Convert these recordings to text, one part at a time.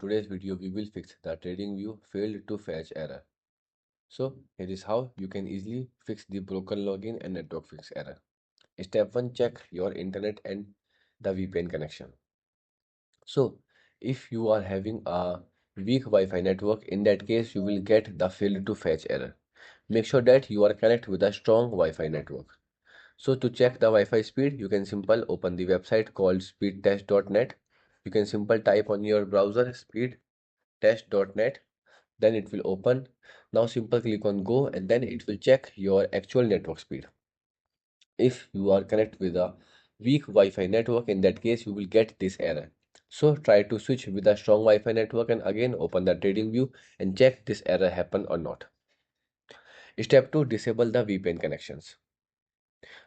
today's video, we will fix the TradingView failed to fetch error. So here is how you can easily fix the broken login and network fix error. Step 1, check your internet and the VPN connection. So if you are having a weak Wi-Fi network, in that case you will get the failed to fetch error. Make sure that you are connected with a strong Wi-Fi network. So to check the Wi-Fi speed, you can simple open the website called speedtest.net. You can simple type on your browser speedtest.net, then it will open. Now simple click on go and then it will check your actual network speed. If you are connected with a weak Wi-Fi network, in that case you will get this error. So try to switch with a strong Wi-Fi network and again open the TradingView and check this error happen or not. Step 2, disable the VPN connections.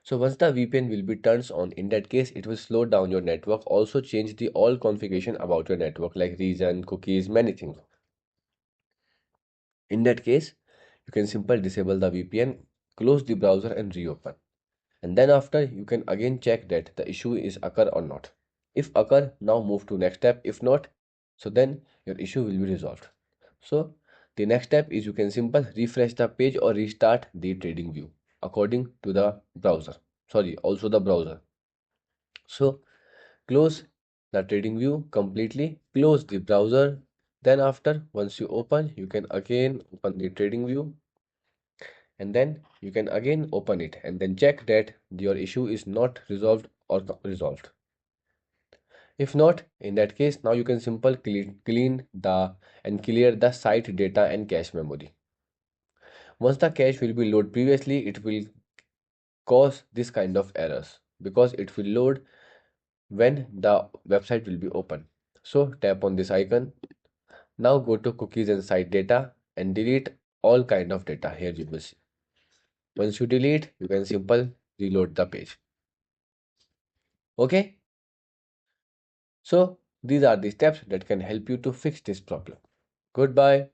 So once the VPN will be turned on, in that case it will slow down your network. Also change the all configuration about your network like region, cookies, many things. In that case, you can simply disable the VPN, close the browser and reopen. And then after you can again check that the issue is occur or not. If occur, now move to next step. If not, so then your issue will be resolved. So the next step is you can simply refresh the page or restart the trading view according to the browser. Also the browser. So close the trading view completely, close the browser. Then after once you open, you can again open the trading view and then you can again open it and then check that your issue is not resolved or resolved. If not, in that case, now you can simply clean the and clear the site data and cache memory. Once the cache will be loaded previously, it will cause this kind of errors because it will load when the website will be open. So tap on this icon. Now go to cookies and site data and delete all kind of data. Here you will see. Once you delete, you can simply reload the page. Okay. So these are the steps that can help you to fix this problem. Goodbye.